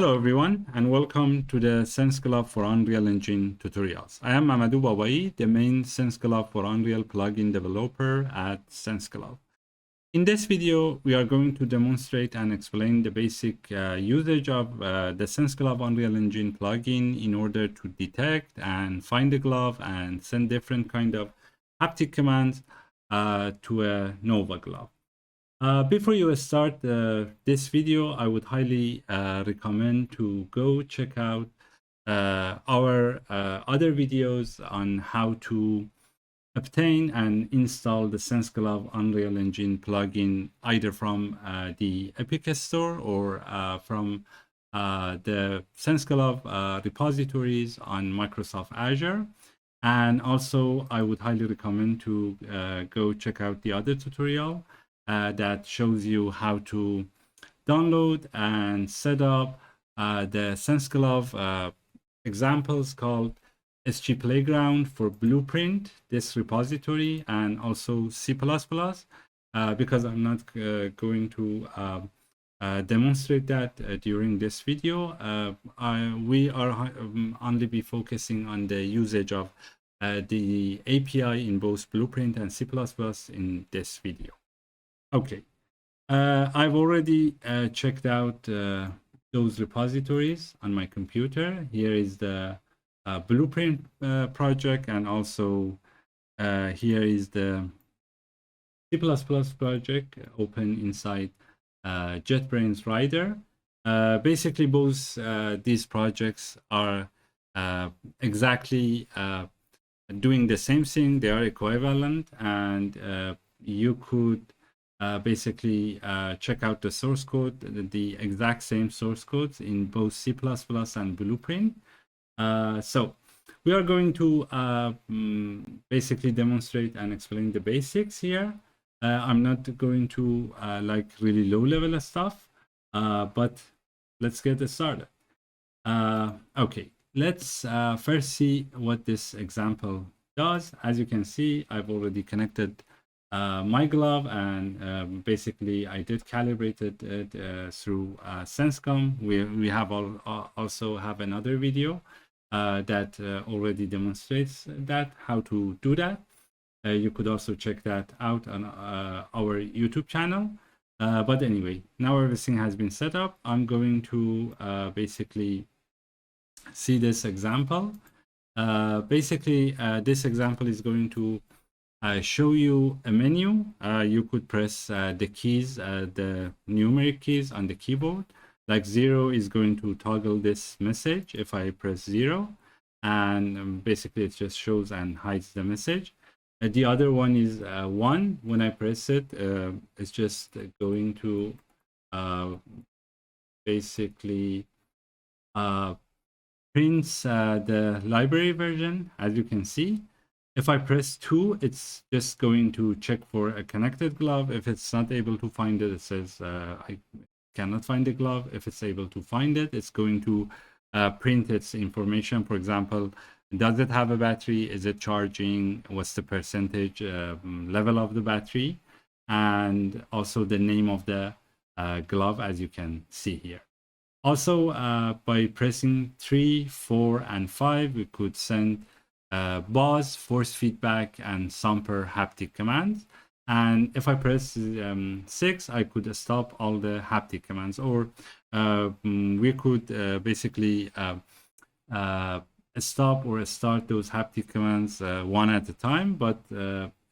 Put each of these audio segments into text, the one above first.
Hello everyone, and welcome to the SenseGlove for Unreal Engine tutorials. I am Mamadou Babai, the main SenseGlove for Unreal plugin developer at SenseGlove. In this video, we are going to demonstrate and explain the basic usage of the SenseGlove Unreal Engine plugin in order to detect and find the glove and send different kind of haptic commands to a Nova glove. Before you start this video, I would highly recommend to go check out our other videos on how to obtain and install the SenseGlove Unreal Engine plugin either from the Epic Store or from the SenseGlove repositories on Microsoft Azure. And also, I would highly recommend to go check out the other tutorial that shows you how to download and set up the SenseGlove examples called SG Playground for Blueprint, this repository, and also C++, because I'm not going to demonstrate that during this video. We are only be focusing on the usage of the API in both Blueprint and C++ in this video. Okay, I've already checked out those repositories on my computer. Here is the Blueprint project, and also here is the C++ project open inside JetBrains Rider. Basically, both these projects are exactly doing the same thing. They are equivalent, and you could basically check out the source code, the exact same source codes in both C++ and Blueprint. So we are going to basically demonstrate and explain the basics here. I'm not going to like really low level stuff, but let's get started. Okay, let's first see what this example does. As you can see, I've already connected my glove, and basically I did calibrated it through SenseCom. We have also have another video that already demonstrates that, how to do that. You could also check that out on our YouTube channel. But anyway, now everything has been set up. I'm going to basically see this example. Basically, this example is going to show you a menu. You could press the keys, the numeric keys on the keyboard. Like 0 is going to toggle this message if I press 0, and basically it just shows and hides the message. The other one is 1. When I press it, it's just going to basically prints the library version, as you can see. If I press 2, it's just going to check for a connected glove. If it's not able to find it, it says I cannot find the glove. If it's able to find it, it's going to print its information. For example, does it have a battery? Is it charging? What's the percentage level of the battery? And also the name of the glove, as you can see here. Also, by pressing 3, 4, and 5, we could send buzz, force feedback, and sample haptic commands. And if I press 6, I could stop all the haptic commands, or we could basically stop or start those haptic commands one at a time. But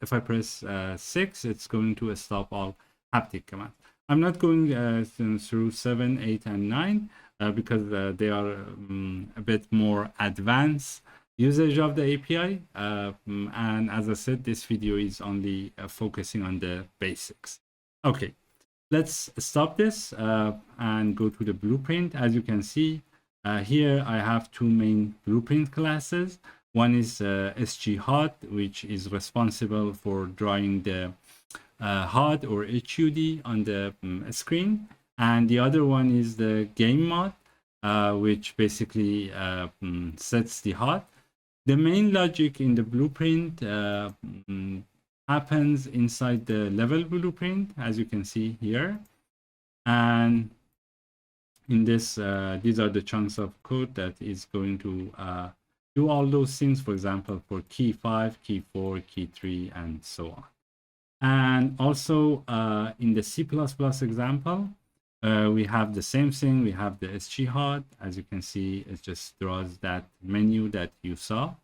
if I press 6, it's going to stop all haptic commands. I'm not going through 7, 8, and 9 because they are a bit more advanced usage of the API, and as I said, this video is only focusing on the basics. Okay, let's stop this and go to the Blueprint. As you can see here, I have two main Blueprint classes. One is SG HUD, which is responsible for drawing the HUD or HUD on the screen, and the other one is the game mod, which basically sets the HUD. The main logic in the Blueprint happens inside the level Blueprint, as you can see here. And in this, these are the chunks of code that is going to do all those things, for example, for key 5, key 4, key 3, and so on. And also in the C++ example, we have the same thing. We have the SGHOT. As you can see, it just draws that menu that you saw.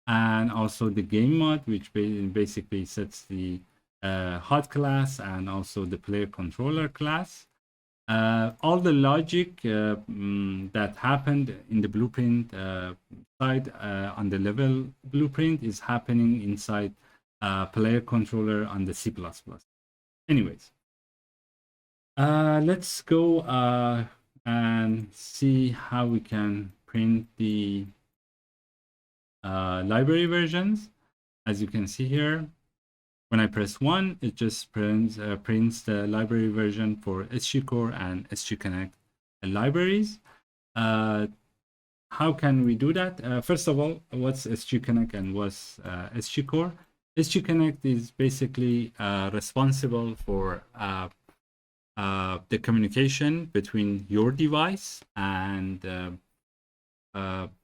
And also the game mode, which basically sets the hot class and also the player controller class. All the logic that happened in the blueprint side on the level blueprint is happening inside player controller on the C++. Anyways, let's go and see how we can print the library versions. As you can see here, when I press 1, it just prints the library version for SGCore and SGConnect libraries. How can we do that? First of all, what's SGConnect and what's SGCore? SGConnect is basically responsible for the communication between your device and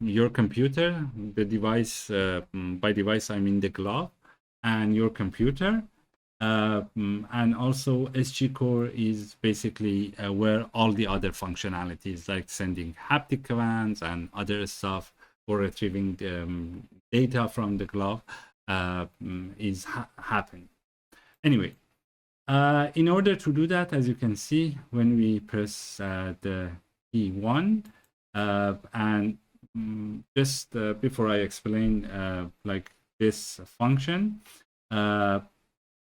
your computer. The device, by device I mean the glove, and your computer. And also SGCore is basically where all the other functionalities like sending haptic commands and other stuff or retrieving data from the glove is happening. Anyway, in order to do that, as you can see, when we press the key 1, and just before I explain like this function,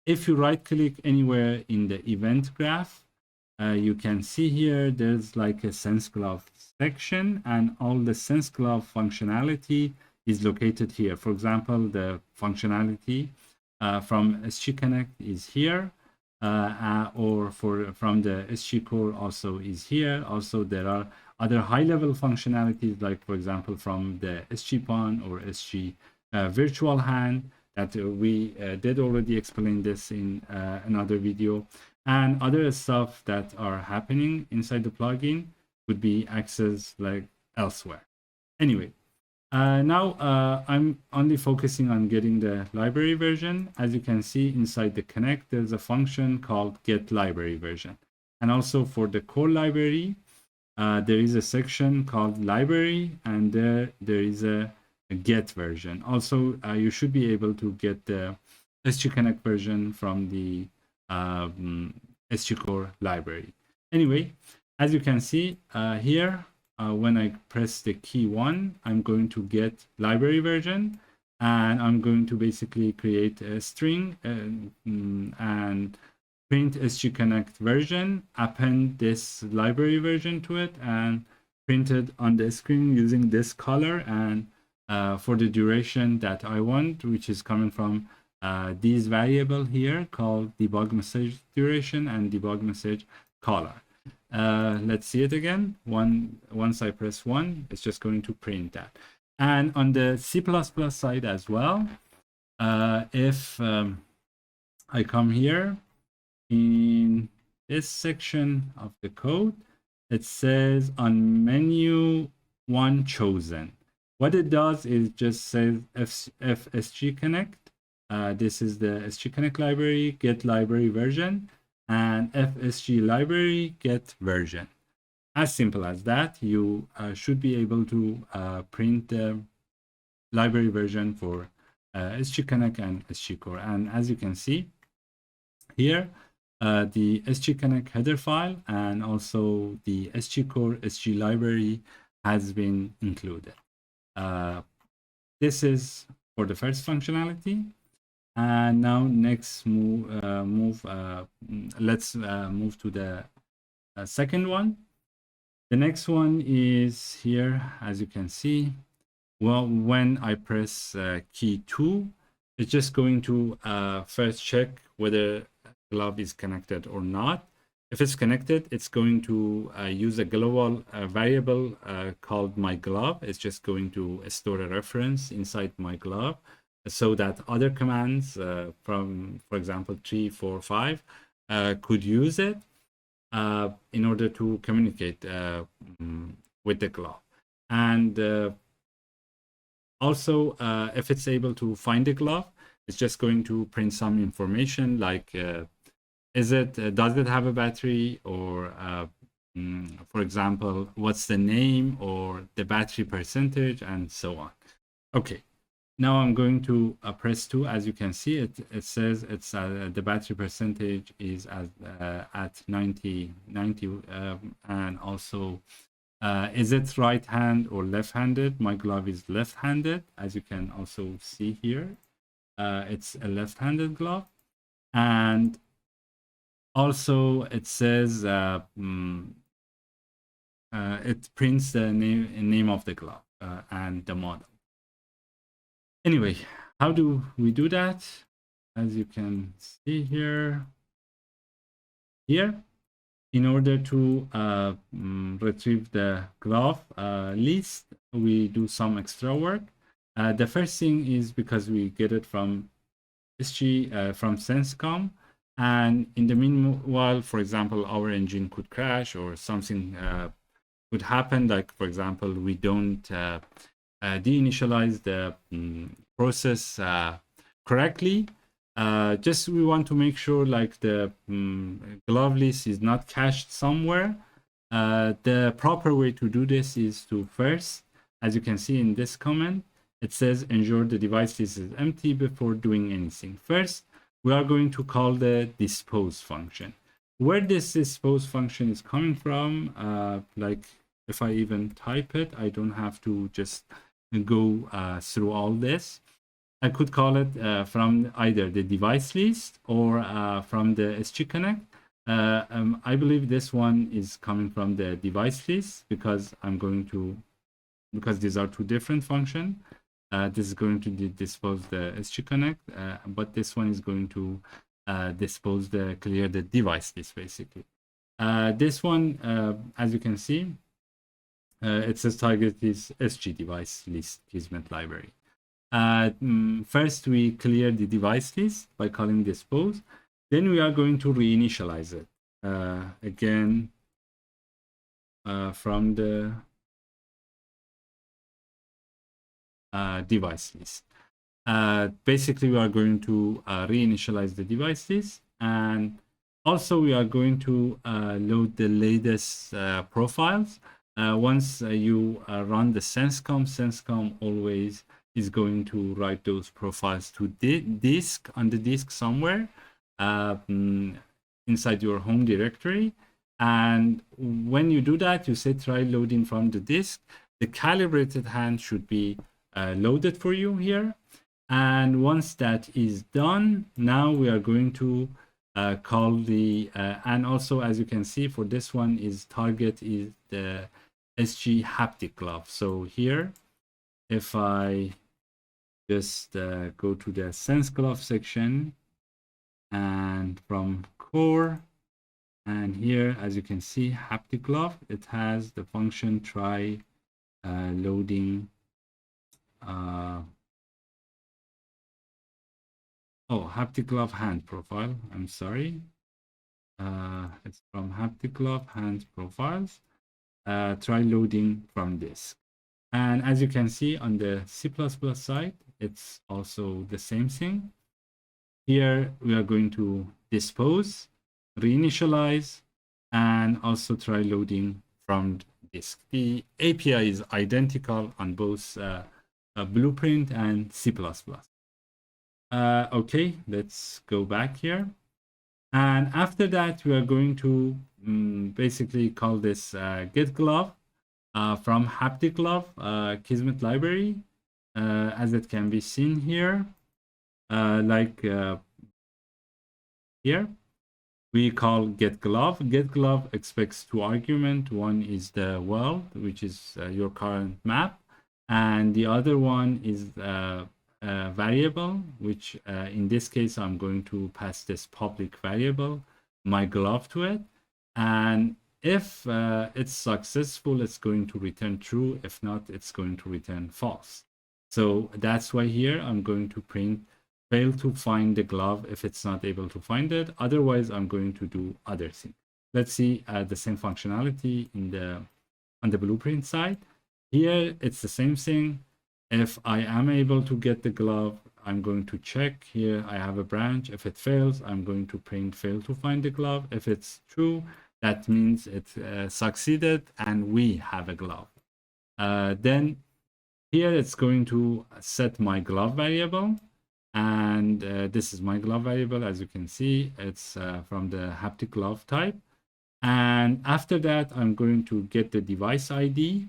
if you right click anywhere in the event graph, you can see here there's like a SenseGlove section, and all the SenseGlove functionality is located here. For example, the functionality from SGConnect is here, or from the SGCore also is here. Also, there are other high-level functionalities, like for example from the SGPON or SG virtual hand, that we did already explain this in another video, and other stuff that are happening inside the plugin could be accessed like elsewhere. Anyway, now I'm only focusing on getting the library version. As you can see inside the connect, there's a function called get library version. And also for the core library, there is a section called library, and there is a get version. Also, you should be able to get the SGConnect version from the SGCore library. Anyway, as you can see here, when I press the key 1, I'm going to get library version, and I'm going to basically create a string and print SGConnect version, append this library version to it, and print it on the screen using this color, and for the duration that I want, which is coming from these variable here called debug message duration and debug message color. Let's see it again. Once I press 1, it's just going to print that. And on the C++ side as well, if I come here in this section of the code, it says on menu 1 chosen. What it does is just says fsgconnect. This is the SGConnect library, get library version, and fsg library get version. As simple as that. You should be able to print the library version for SGConnect and SGCore. And as you can see here, the SGConnect header file and also the SGCore SG library has been included. This is for the first functionality. And now next let's move to the second one. The next one is here, as you can see. Well, when I press key 2, it's just going to first check whether glove is connected or not. If it's connected, it's going to use a global variable called my glove. It's just going to store a reference inside my glove, so that other commands from, for example, 3, 4, 5 could use it. in order to communicate with the glove. And also, if it's able to find the glove, it's just going to print some information like does it have a battery, or for example, what's the name or the battery percentage, and so on. Okay, now I'm going to press 2. As you can see, it says it's the battery percentage is at 90, and also is it right hand or left-handed? My glove is left-handed, as you can also see here. It's a left-handed glove, and also it says it prints the name of the glove and the model. Anyway, how do we do that? As you can see here, in order to retrieve the glove list, we do some extra work. The first thing is because we get it from SG from SenseCom, and in the meanwhile, for example, our engine could crash or something could happen. Like, for example, we don't deinitialize the process correctly. Just we want to make sure like the glove list is not cached somewhere. The proper way to do this is to first, as you can see in this comment, it says ensure the device list is empty before doing anything. First, we are going to call the dispose function. Where this dispose function is coming from, like if I even type it, I don't have to just go through all this. I could call it from either the device list or from the SG Connect. I believe this one is coming from the device list because because these are two different functions. This is going to dispose the SG Connect, but this one is going to clear the device list basically. This one, as you can see, it says target is SG device list Kismet library. First, we clear the device list by calling dispose. Then we are going to reinitialize it again from the device list. Basically, we are going to reinitialize the device list, and also we are going to load the latest profiles. Once you run the SenseCom always is going to write those profiles to disk on the disk somewhere inside your home directory. And when you do that, you say try loading from the disk. The calibrated hand should be loaded for you here. And once that is done, now we are going to call the and also, as you can see, for this one is target is the SG haptic glove. So here, if I just go to the SenseGlove section and from core, and here, as you can see, haptic glove, it has the function try loading haptic glove hand profile. I'm sorry. It's from haptic glove hand profiles. Try loading from disk. And as you can see on the C++ side, it's also the same thing. Here we are going to dispose, reinitialize, and also try loading from disk. The API is identical on both Blueprint and C++. Okay, let's go back here. And after that, we are going to basically call this get glove from haptic glove Kismet library, as it can be seen here. Here, we call get glove. Get glove expects two arguments. One is the world, which is your current map, and the other one is variable, which in this case I'm going to pass this public variable, my glove, to it. And if it's successful, it's going to return true. If not, it's going to return false. So that's why here I'm going to print fail to find the glove if it's not able to find it. Otherwise, I'm going to do other things. let's see the same functionality in the on the blueprint side. Here, it's the same thing. If I am able to get the glove, I'm going to check here. I have a branch. If it fails, I'm going to print fail to find the glove. If it's true, that means it succeeded and we have a glove. Then here it's going to set my glove variable. And this is my glove variable. As you can see, it's from the haptic glove type. And after that, I'm going to get the device ID.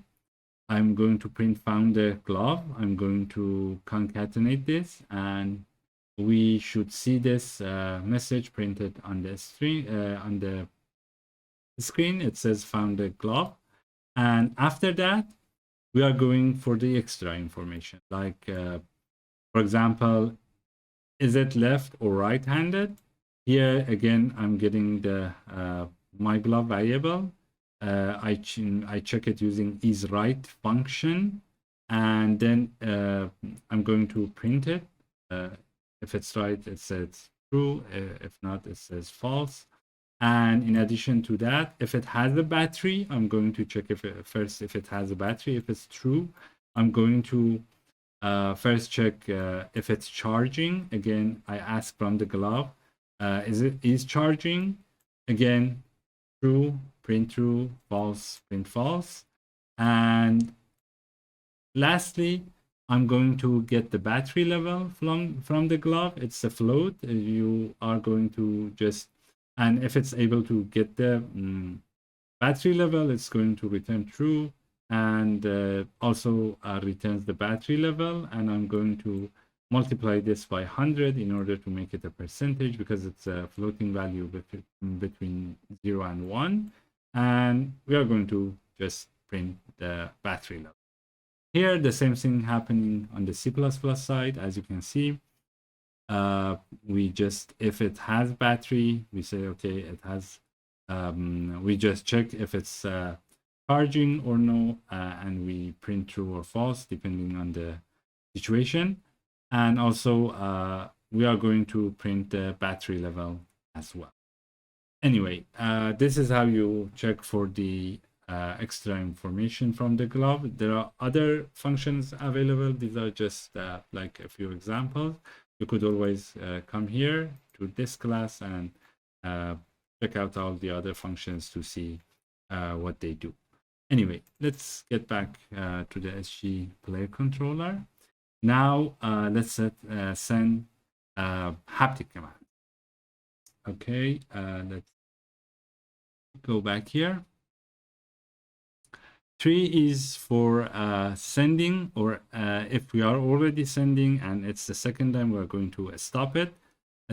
I'm going to print found the glove. I'm going to concatenate this, and we should see this message printed on the screen. It says found the glove. And after that, we are going for the extra information. Like, for example, is it left or right-handed? Here, again, I'm getting the my glove variable. I check it using isRight function, and then I'm going to print it. If it's right, it says true. If not, it says false. And in addition to that, if it has a battery, I'm going to check if it has a battery. If it's true, I'm going to first check if it's charging. Again, I ask from the glove, is charging? Again, true, print true, false, print false. And lastly, I'm going to get the battery level from the glove. It's a float. You are going to just, and if it's able to get the battery level, it's going to return true, and also returns the battery level. And I'm going to multiply this by 100 in order to make it a percentage, because it's a floating value between 0 and 1. And we are going to just print the battery level. Here, the same thing happening on the C++ side. As you can see, we just, if it has battery, we say, okay, it has, we just check if it's charging or no, and we print true or false, depending on the situation. And also, we are going to print the battery level as well. Anyway, this is how you check for the extra information from the glove. There are other functions available. These are just like a few examples. You could always come here to this class and check out all the other functions to see what they do. Anyway, let's get back to the SG player controller. Now let's send haptic command. Okay, let's go back here. 3 is for sending, or if we are already sending and it's the second time, we're going to stop it.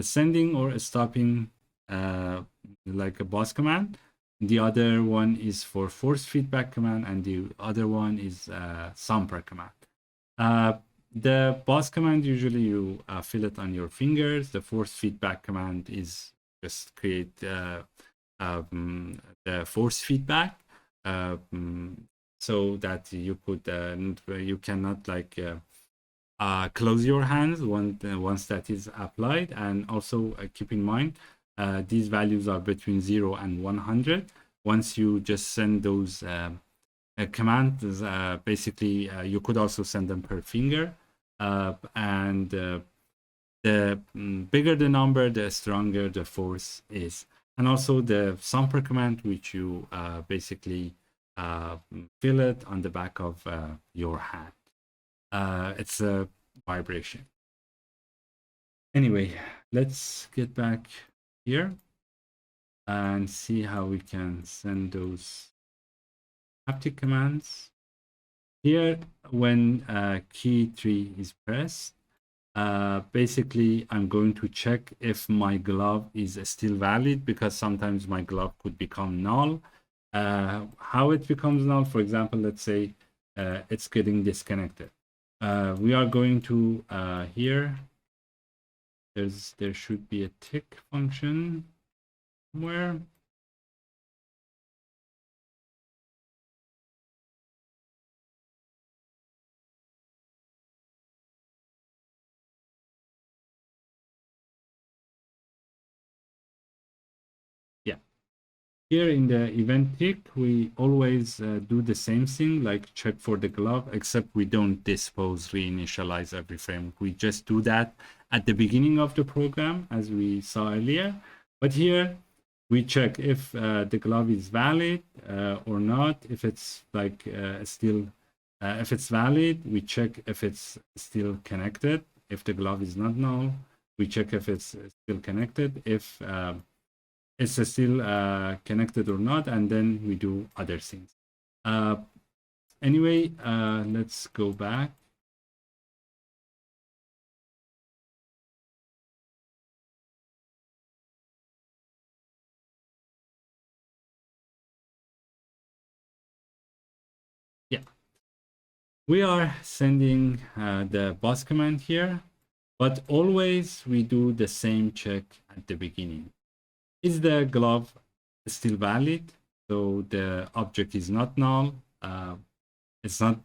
Sending or stopping like a boss command. The other one is for force feedback command, and the other one is sample command. The boss command, usually you fill it on your fingers. The force feedback command is just create the force feedback. So that you could you cannot like close your hands once that is applied. And also keep in mind these values are between 0 and 100. Once you just send those commands, basically you could also send them per finger, and the bigger the number, the stronger the force is. And also the sample command, which you basically feel it on the back of your hand. It's a vibration. Anyway, let's get back here and see how we can send those haptic commands. Here, when key 3 is pressed, basically I'm going to check if my glove is still valid, because sometimes my glove could become null. How it becomes null, for example, let's say it's getting disconnected. We are going to here, there should be a tick function somewhere. Yeah, Here in the event tick, we always do the same thing, like check for the glove, except we don't dispose, reinitialize every frame. We just do that at the beginning of the program, as we saw earlier. But here, we check if the glove is valid or not. If it's like if it's valid, we check if it's still connected. If the glove is not null, we check if it's still connected. If it's still connected or not, and then we do other things. Anyway, let's go back. Yeah, we are sending the boss command here, but always we do the same check at the beginning. Is the glove still valid? So the object is not null. It's not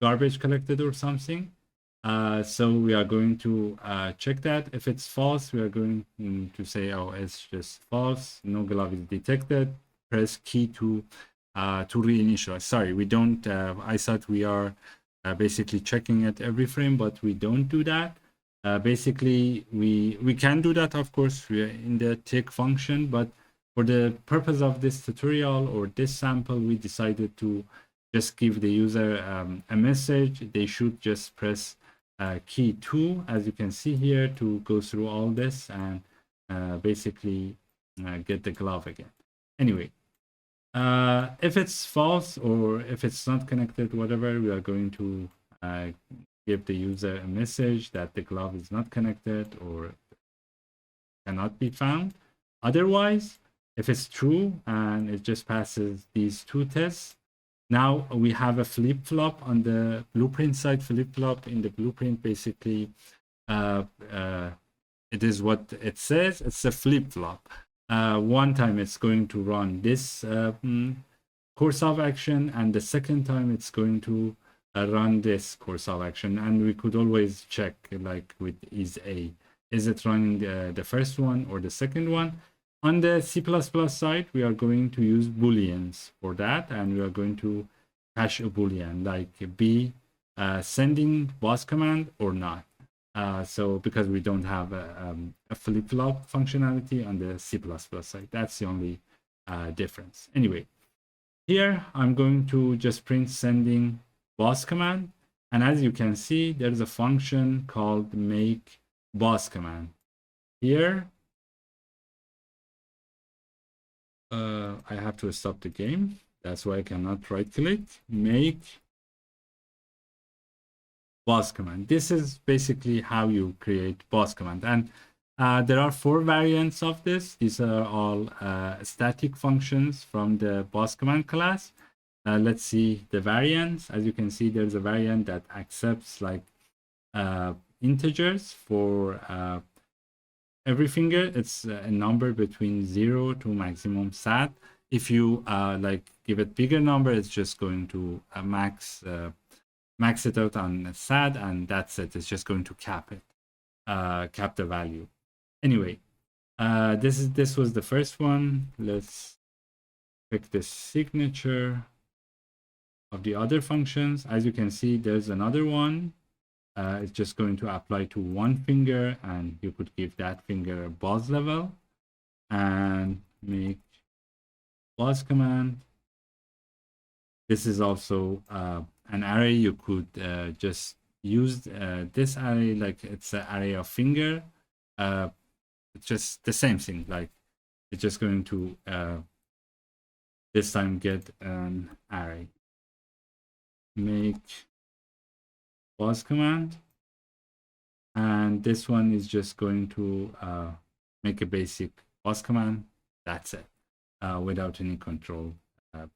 garbage collected or something. So we are going to check that. If it's false, we are going to say, oh, it's just false. No glove is detected. Press key to reinitialize. Sorry, we don't. I thought we are basically checking at every frame, but we don't do that. Basically, we can do that, of course, we are in the tick function, but for the purpose of this tutorial or this sample, we decided to just give the user a message. They should just press key 2, as you can see here, to go through all this and basically get the glove again. Anyway, if it's false or if it's not connected, whatever, we are going to give the user a message that the glove is not connected or cannot be found. Otherwise, if it's true and it just passes these 2 tests, now we have a flip-flop on the blueprint side. Flip-flop in the blueprint, basically, it is what it says. It's a flip-flop. One time it's going to run this course of action, and the second time it's going to run this course of action. And we could always check, like with is it running the first one or the second one. On the C++ side, we are going to use booleans for that, and we are going to hash a boolean like be sending boss command or not. So because we don't have a flip-flop functionality on the C++ side, that's the only difference. Anyway, here I'm going to just print sending boss command, and as you can see, there's a function called make boss command. Here, I have to stop the game. That's why I cannot right click. Make boss command. This is basically how you create boss command. And there are 4 variants of this. These are all static functions from the boss command class. Let's see the variants. As you can see, there's a variant that accepts like integers for every finger. It's a number between 0 to maximum SAT. If you like give it bigger number, it's just going to max it out on SAT, and that's it. It's just going to cap it, cap the value. Anyway, this was the first one. Let's pick the signature of the other functions. As you can see, there's another one. It's just going to apply to one finger, and you could give that finger a boss level and make boss command. This is also an array. You could just use this array like it's an array of finger. It's just the same thing. Like it's just going to this time get an array. Make boss command, and this one is just going to make a basic boss command. That's it, without any control to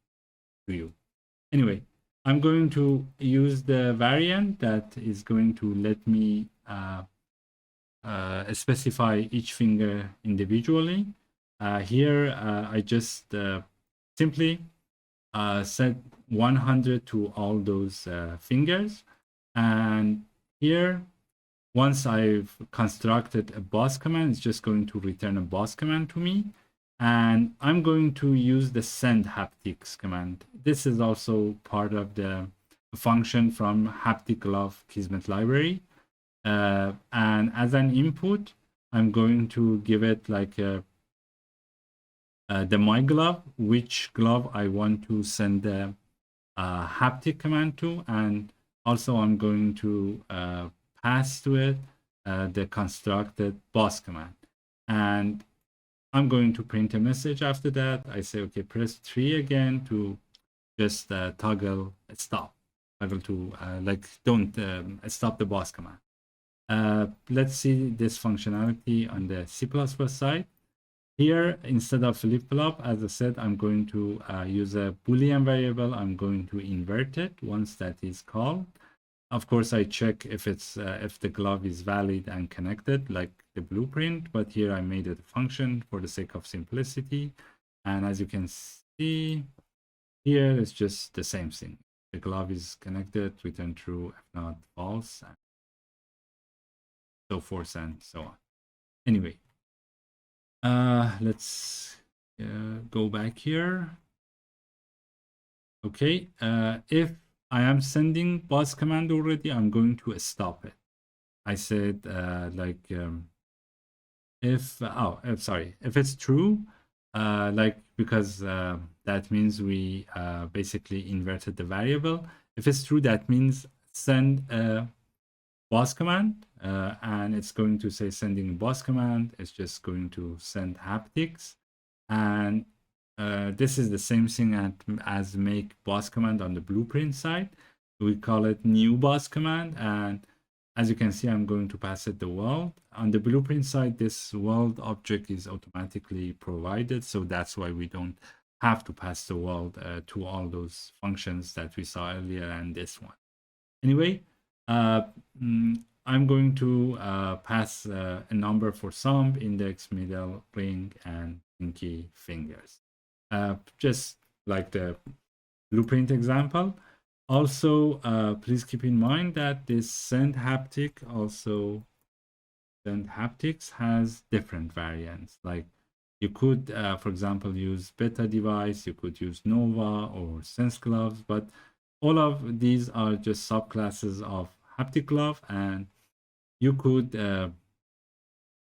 you. Anyway, I'm going to use the variant that is going to let me specify each finger individually. Here, I just simply set 100 to all those fingers. And here, once I've constructed a boss command, it's just going to return a boss command to me. And I'm going to use the send haptics command. This is also part of the function from haptic glove Kismet library. And as an input, I'm going to give it like the my glove, which glove I want to send the haptic command to, and also I'm going to pass to it the constructed boss command. And I'm going to print a message after that. I say, okay, press 3 again to just toggle stop. Toggle to like don't stop the boss command. Let's see this functionality on the C++ side. Here, instead of flip-flop, as I said, I'm going to use a Boolean variable. I'm going to invert it once that is called. Of course, I check if it's if the glove is valid and connected, like the blueprint. But here I made it a function for the sake of simplicity. And as you can see, here it's just the same thing. The glove is connected, return true, if not false, and so forth and so on. Anyway, let's go back here. Okay, if I am sending boss command already, I'm going to stop it. I said if if it's true, like because that means we basically inverted the variable. If it's true, that means send a boss command, and it's going to say sending boss command. It's just going to send haptics, and this is the same thing as make boss command on the blueprint side. We call it new boss command, and as you can see, I'm going to pass it the world. On the blueprint side, this world object is automatically provided, so that's why we don't have to pass the world to all those functions that we saw earlier and this one. Anyway, I'm going to pass a number for thumb, index, middle, ring, and pinky fingers. Just like the blueprint example. Also, please keep in mind that this send haptics has different variants. Like you could, for example, use beta device, you could use Nova or SenseGlove, but all of these are just subclasses of haptic glove, and you could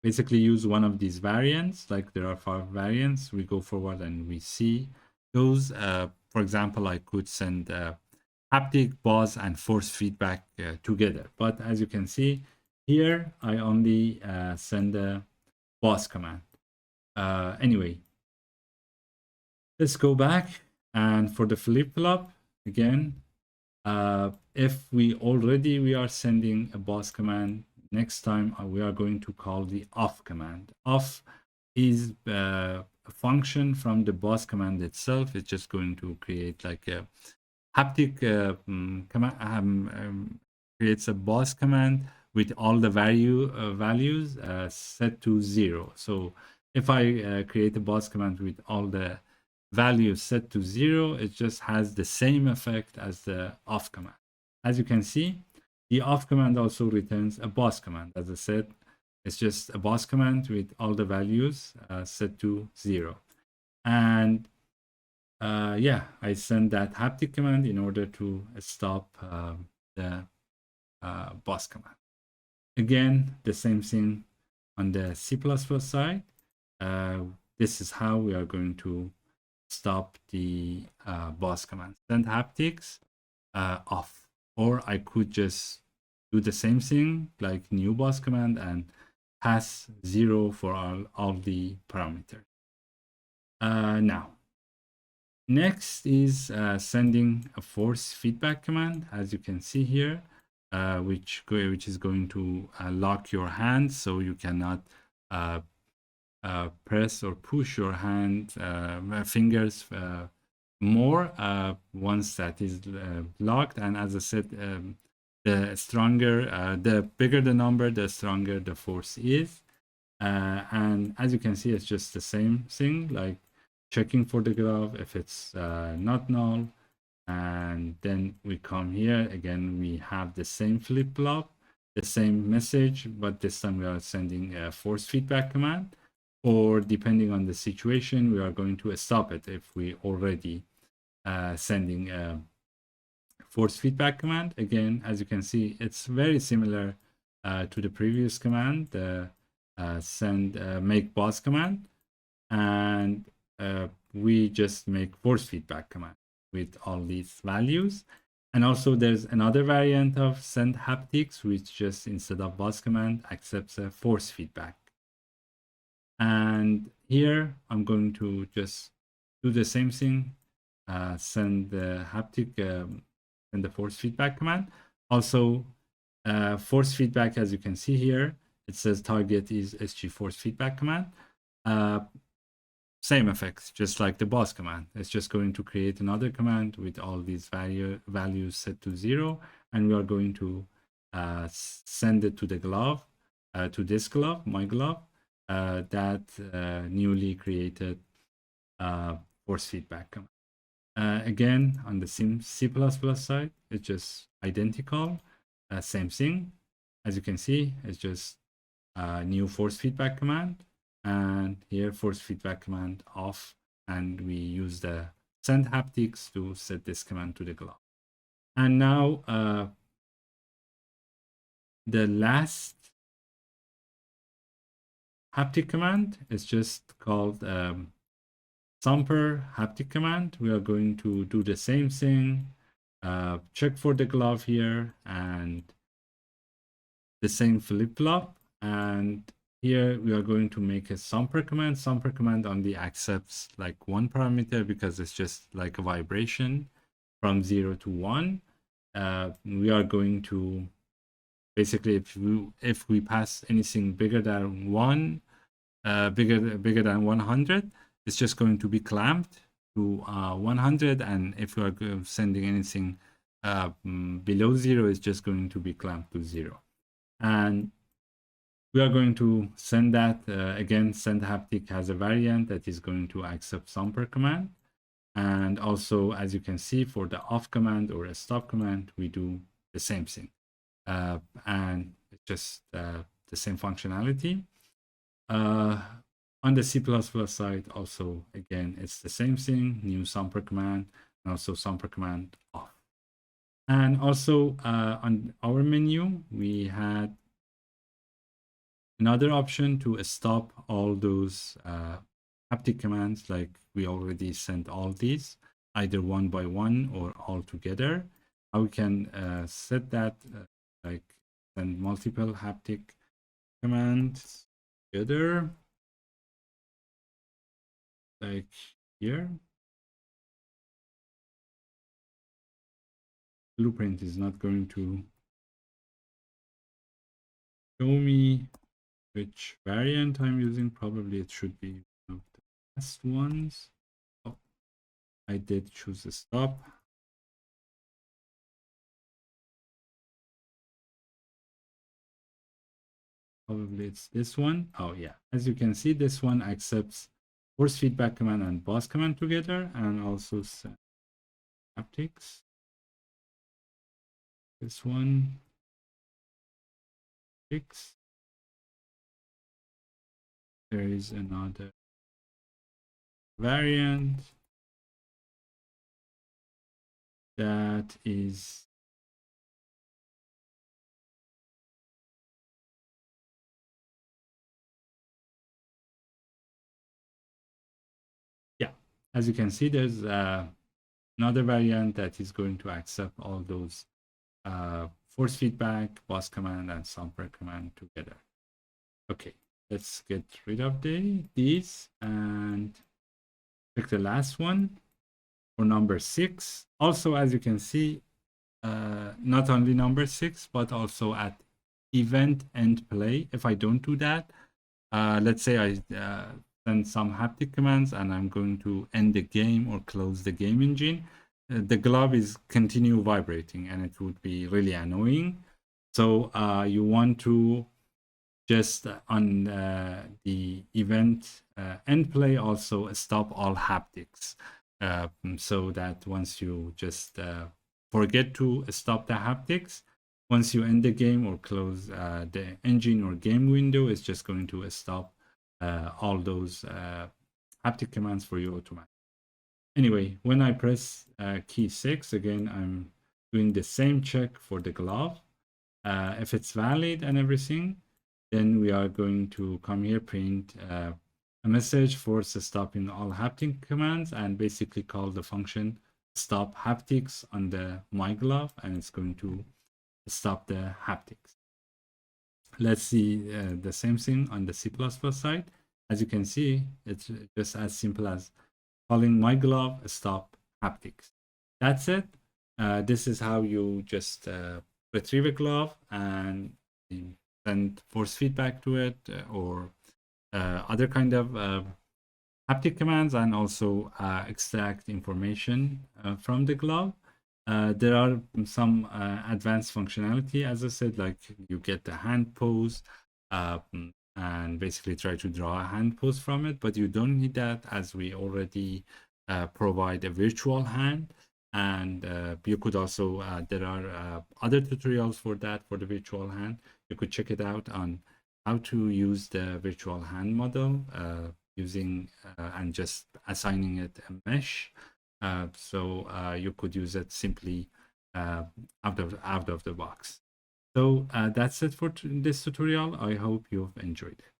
basically use one of these variants. Like there are 5 variants. We go forward and we see those. For example, I could send haptic, buzz, and force feedback together. But as you can see here, I only send a buzz command. Anyway, let's go back. And for the flip-flop, again, if we are sending a buzz command, next time we are going to call the off command. Off is a function from the buzz command itself. It's just going to create like a haptic command, creates a buzz command with all the values set to 0. So if I create a buzz command with all the values set to 0, it just has the same effect as the off command. As you can see, the off command also returns a buzz command. As I said, it's just a buzz command with all the values set to 0. And yeah, I send that haptic command in order to stop the buzz command. Again, the same thing on the C++ side. This is how we are going to stop the buzz command. Send haptics off. Or I could just do the same thing like new buzz command and pass 0 for all the parameters. Now, next is sending a force feedback command, as you can see here, which is going to lock your hand, so you cannot press or push your fingers more once that is locked. And as I said, the bigger the number, the stronger the force is. And as you can see, it's just the same thing, like checking for the glove if it's not null. And then we come here again, we have the same flip-flop, the same message, but this time we are sending a force feedback command. or depending on the situation, we are going to stop it if we already sending a force feedback command. Again, as you can see, it's very similar to the previous command, the make boss command, and we just make force feedback command with all these values. And also there's another variant of send haptics, which just instead of boss command accepts a force feedback. And here I'm going to just do the same thing, send the haptic and the force feedback command. Also, force feedback, as you can see here, it says target is SG force feedback command. Same effects, just like the boss command. It's just going to create another command with all these values set to 0, and we are going to send it to the glove, to this glove, my glove, that newly created force feedback command. Again, on the C++ side, it's just identical, same thing. As you can see, it's just a new force feedback command, and here force feedback command off, and we use the send haptics to set this command to the glove. And now the last haptic command is just called Samper haptic command. We are going to do the same thing, check for the glove here and the same flip-flop, and here we are going to make a Samper command. Samper command only accepts like one parameter because it's just like a vibration from 0 to 1. We are going to basically, if we pass anything bigger than 1, bigger than 100, it's just going to be clamped to 100, and if we are sending anything below 0, it's just going to be clamped to 0. And we are going to send that again. Send haptic has a variant that is going to accept Samper command, and also, as you can see, for the off command or a stop command, we do the same thing, and it's just the same functionality. On the C++ side, also, again, it's the same thing, new Samper command, and also Samper command off. And also on our menu, we had another option to stop all those haptic commands, like we already sent all these, either one by one or all together. How we can set that, like send multiple haptic commands together, like here. Blueprint is not going to show me which variant I'm using. Probably it should be one of the best ones. Oh, I did choose a stop. Probably it's this one. Oh yeah, as you can see, this one accepts force feedback command and boss command together, and also haptics. This one, fix. There is another variant that is as you can see, there's another variant that is going to accept all those force feedback, boss command, and Samper command together. Okay, let's get rid of these and pick the last one for number 6. Also, as you can see, not only number 6, but also at event end play. If I don't do that, let's say I send some haptic commands and I'm going to end the game or close the game engine, the glove is continue vibrating and it would be really annoying. So you want to just on the event end play also stop all haptics, so that once you just forget to stop the haptics, once you end the game or close the engine or game window, it's just going to stop all those haptic commands for you automatically. Anyway, when I press key 6, again, I'm doing the same check for the glove. If it's valid and everything, then we are going to come here, print a message for stopping all haptic commands, and basically call the function stop haptics on the my glove, and it's going to stop the haptics. Let's see the same thing on the C++ side. As you can see, it's just as simple as calling my glove stop haptics. That's it. This is how you just retrieve a glove and send force feedback to it, or other kind of haptic commands, and also extract information from the glove. There are some advanced functionality, as I said, like you get the hand pose and basically try to draw a hand pose from it, but you don't need that, as we already provide a virtual hand. And you could also, there are other tutorials for that, for the virtual hand. You could check it out on how to use the virtual hand model using and just assigning it a mesh. So you could use it simply out of the box. So that's it for this tutorial. I hope you've enjoyed it.